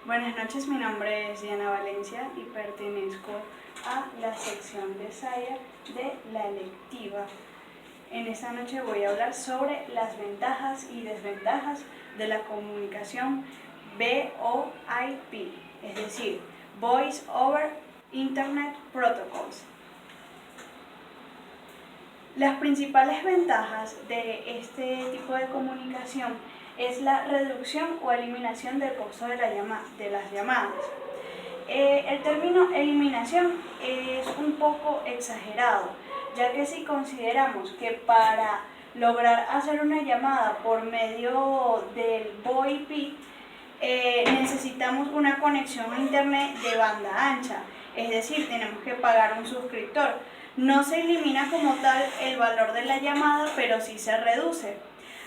Buenas noches, mi nombre es Diana Valencia y pertenezco a la sección de SAIA de la electiva. En esta noche voy a hablar sobre las ventajas y desventajas de la comunicación VoIP, es decir, Voice over Internet Protocols. Las principales ventajas de este tipo de comunicación es la reducción o eliminación del costo de las llamadas. El término eliminación es un poco exagerado, ya que si consideramos que para lograr hacer una llamada por medio del VoIP necesitamos una conexión a internet de banda ancha, es decir, tenemos que pagar un suscriptor. No se elimina como tal el valor de la llamada, pero sí se reduce.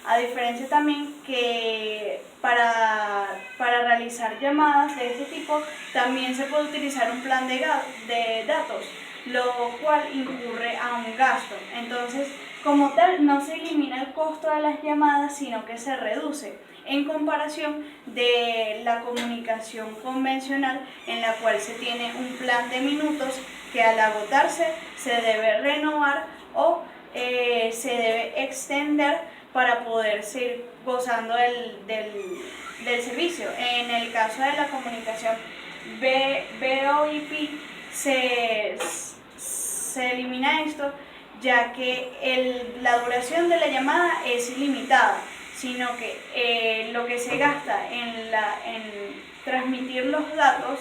A diferencia también que para realizar llamadas de este tipo también se puede utilizar un plan de datos, lo cual incurre a un gasto. Entonces, como tal, no se elimina el costo de las llamadas, sino que se reduce en comparación de la comunicación convencional, en la cual se tiene un plan de minutos que al agotarse se debe renovar o se debe extender para poder seguir gozando del servicio. En el caso de la comunicación VoIP se elimina esto, ya que la duración de la llamada es ilimitada, sino que lo que se gasta en transmitir los datos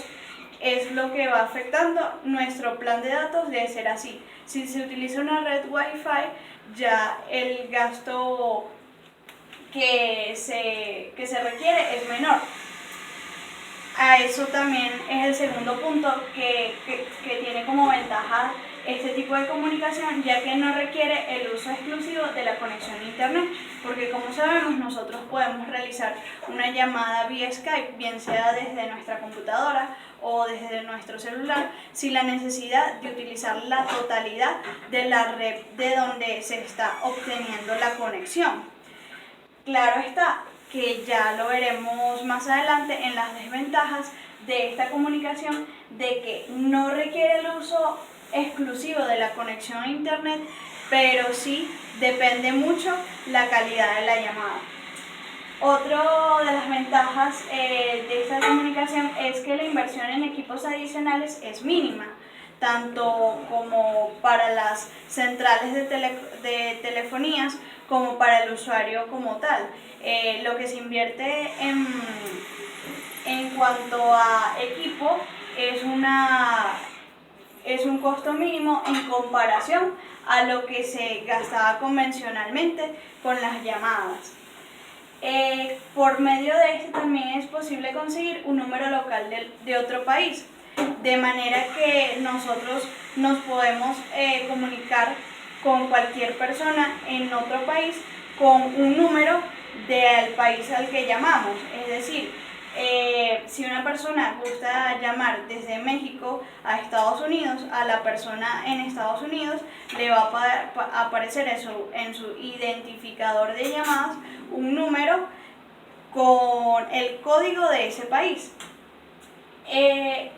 es lo que va afectando nuestro plan de datos. De ser así, si se utiliza una red Wi-Fi, ya el gasto que se requiere es menor. A eso también es el segundo punto que tiene como ventaja este tipo de comunicación, ya que no requiere el uso exclusivo de la conexión a internet, porque como sabemos nosotros podemos realizar una llamada vía Skype, bien sea desde nuestra computadora o desde nuestro celular, sin la necesidad de utilizar la totalidad de la red de donde se está obteniendo la conexión. Claro está que ya lo veremos más adelante en las desventajas de esta comunicación, de que no requiere el uso exclusivo de la conexión a internet, pero sí depende mucho la calidad de la llamada. Otra de las ventajas de esta comunicación es que la inversión en equipos adicionales es mínima, tanto como para las centrales de telefonías como para el usuario como tal. Lo que se invierte en cuanto a equipo es un costo mínimo en comparación a lo que se gastaba convencionalmente con las llamadas. Por medio de este también es posible conseguir un número local de otro país, de manera que nosotros nos podemos comunicar con cualquier persona en otro país con un número del país al que llamamos. Es decir, si una persona gusta llamar desde México a Estados Unidos, a la persona en Estados Unidos le va a aparecer en su identificador de llamadas un número con el código de ese país.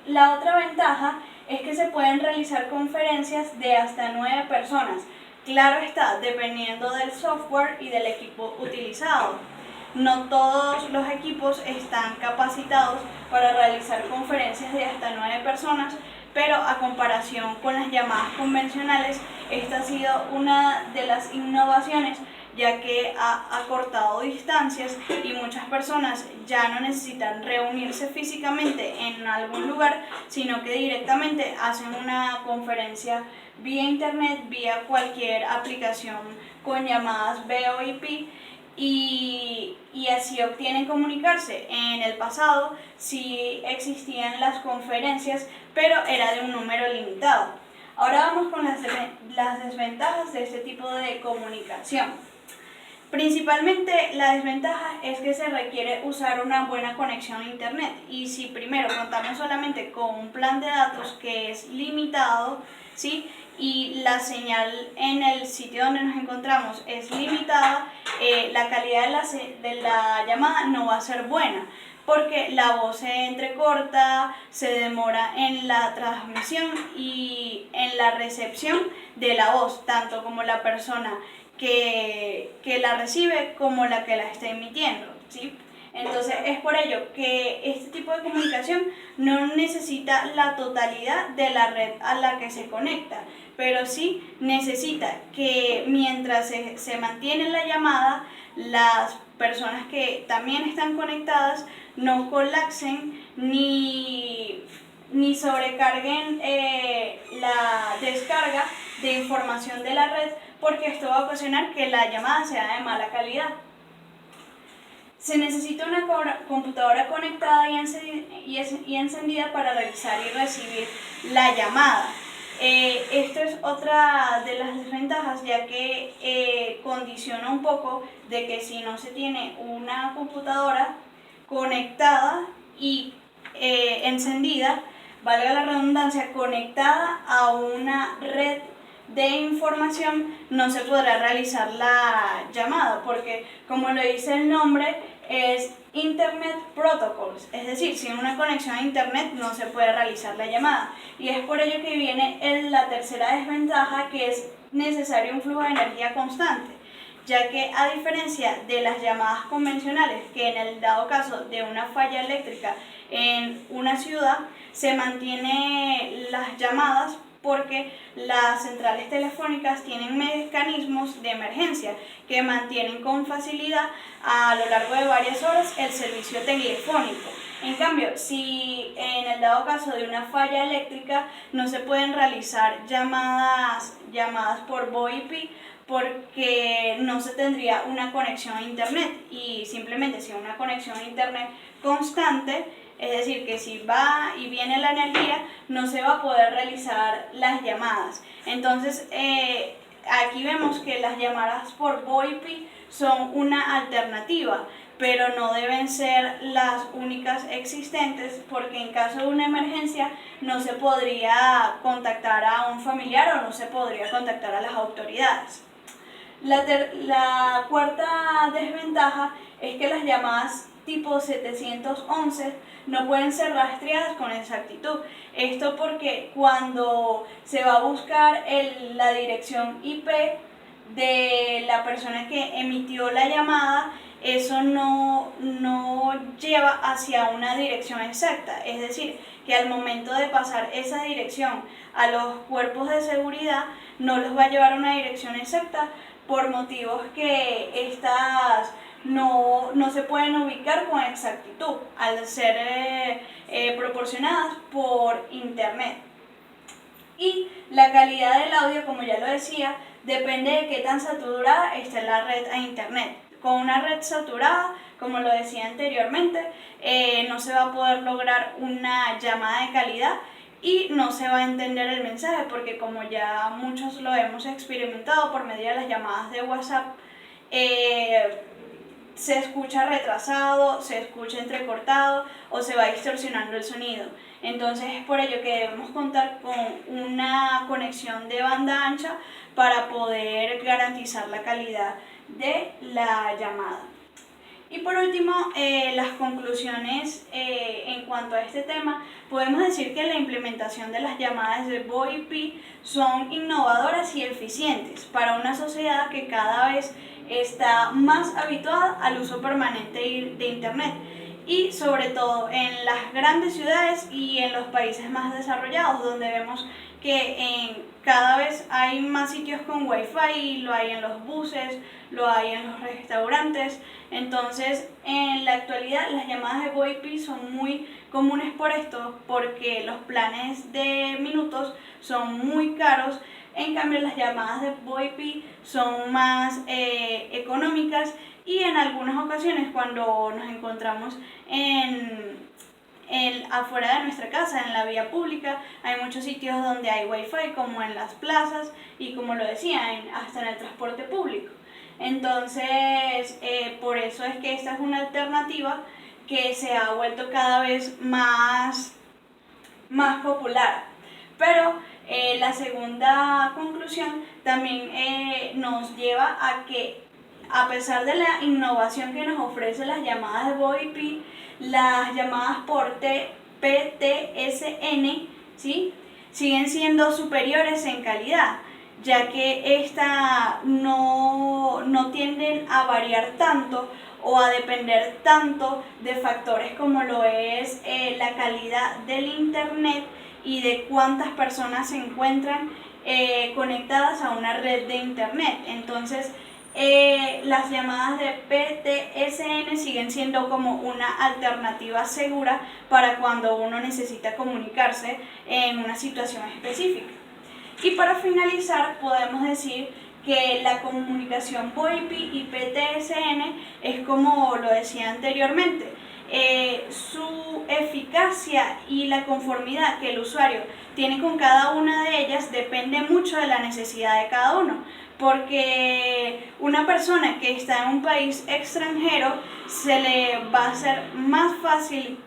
La otra ventaja es que se pueden realizar conferencias de hasta 9 personas. Claro está, dependiendo del software y del equipo utilizado. No todos los equipos están capacitados para realizar conferencias de hasta 9 personas, pero a comparación con las llamadas convencionales, esta ha sido una de las innovaciones, ya que ha acortado distancias y muchas personas ya no necesitan reunirse físicamente en algún lugar, sino que directamente hacen una conferencia vía internet, vía cualquier aplicación con llamadas VoIP, y así obtienen comunicarse. En el pasado sí existían las conferencias, pero era de un número limitado. Ahora vamos con las desventajas de este tipo de comunicación. Principalmente la desventaja es que se requiere usar una buena conexión a internet, y si primero contamos solamente con un plan de datos que es limitado, ¿sí?, y la señal en el sitio donde nos encontramos es limitada, la calidad de la llamada no va a ser buena. porque la voz se entrecorta, se demora en la transmisión y en la recepción de la voz, tanto como la persona que la recibe como la que la está emitiendo, ¿sí? Entonces es por ello que este tipo de comunicación no necesita la totalidad de la red a la que se conecta, pero sí necesita que mientras se mantiene la llamada, las personas que también están conectadas no colapsen ni sobrecarguen la descarga de información de la red, porque esto va a ocasionar que la llamada sea de mala calidad. Se necesita una computadora conectada y encendida para realizar y recibir la llamada. Esto es otra de las desventajas, ya que condiciona un poco de que si no se tiene una computadora conectada y encendida, valga la redundancia, conectada a una red de información, no se podrá realizar la llamada, porque como lo dice el nombre, es Internet Protocols, es decir, sin una conexión a Internet no se puede realizar la llamada. Y es por ello que viene la tercera desventaja, que es necesario un flujo de energía constante, ya que a diferencia de las llamadas convencionales, que en el dado caso de una falla eléctrica en una ciudad, se mantiene las llamadas porque las centrales telefónicas tienen mecanismos de emergencia que mantienen con facilidad a lo largo de varias horas el servicio telefónico. En cambio, si en el dado caso de una falla eléctrica no se pueden realizar llamadas por VoIP, porque no se tendría una conexión a internet, y simplemente si hay una conexión a internet constante, es decir, que si va y viene la energía, no se va a poder realizar las llamadas. Entonces, aquí vemos que las llamadas por VoIP son una alternativa, pero no deben ser las únicas existentes, porque en caso de una emergencia no se podría contactar a un familiar o no se podría contactar a las autoridades. La cuarta desventaja es que las llamadas tipo 711 no pueden ser rastreadas con exactitud. Esto porque cuando se va a buscar la dirección IP de la persona que emitió la llamada, eso no lleva hacia una dirección exacta. Es decir, que al momento de pasar esa dirección a los cuerpos de seguridad, no los va a llevar a una dirección exacta, por motivos que estas no se pueden ubicar con exactitud al ser proporcionadas por internet. Y la calidad del audio, como ya lo decía, depende de qué tan saturada esté la red a internet. Con una red saturada, como lo decía anteriormente, no se va a poder lograr una llamada de calidad y no se va a entender el mensaje, porque como ya muchos lo hemos experimentado por medio de las llamadas de WhatsApp, se escucha retrasado, se escucha entrecortado o se va distorsionando el sonido. Entonces es por ello que debemos contar con una conexión de banda ancha para poder garantizar la calidad de la llamada. Y por último, las conclusiones en cuanto a este tema, podemos decir que la implementación de las llamadas de VoIP son innovadoras y eficientes para una sociedad que cada vez está más habituada al uso permanente de Internet, y sobre todo en las grandes ciudades y en los países más desarrollados, donde vemos que cada vez hay más sitios con Wi-Fi, lo hay en los buses, lo hay en los restaurantes. Entonces, en la actualidad las llamadas de VoIP son muy comunes por esto, porque los planes de minutos son muy caros. En cambio, las llamadas de VoIP son más económicas, y en algunas ocasiones cuando nos encontramos afuera de nuestra casa, en la vía pública, hay muchos sitios donde hay Wi-Fi, como en las plazas y, como lo decía, hasta en el transporte público. Entonces, por eso es que esta es una alternativa que se ha vuelto cada vez más popular. Pero la segunda conclusión también nos lleva a que, a pesar de la innovación que nos ofrecen las llamadas de VoIP, las llamadas por PTSN, ¿sí?, siguen siendo superiores en calidad, ya que éstas no tienden a variar tanto o a depender tanto de factores como lo es la calidad del internet y de cuántas personas se encuentran conectadas a una red de internet. Entonces, las llamadas de PTSN siguen siendo como una alternativa segura para cuando uno necesita comunicarse en una situación específica. Y para finalizar, podemos decir que la comunicación VoIP y PTSN es como lo decía anteriormente. Su eficacia y la conformidad que el usuario tiene con cada una de ellas depende mucho de la necesidad de cada uno, porque una persona que está en un país extranjero se le va a hacer más fácil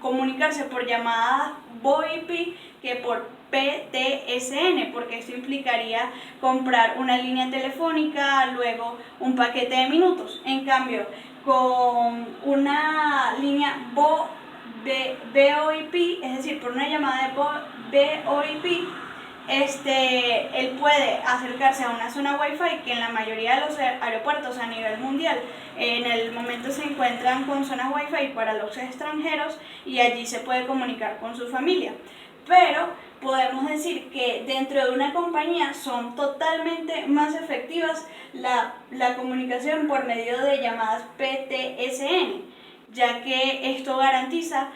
comunicarse por llamadas VoIP que por PTSN, porque esto implicaría comprar una línea telefónica, luego un paquete de minutos. En cambio, con una línea VoIP, es decir, por una llamada de VoIP, él puede acercarse a una zona Wi-Fi que en la mayoría de los aeropuertos a nivel mundial en el momento se encuentran con zonas Wi-Fi para los extranjeros, y allí se puede comunicar con su familia. Pero podemos decir que dentro de una compañía son totalmente más efectivas la comunicación por medio de llamadas PTSN, ya que esto garantiza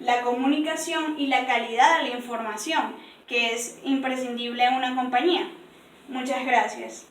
la comunicación y la calidad de la información, que es imprescindible en una compañía. Muchas gracias.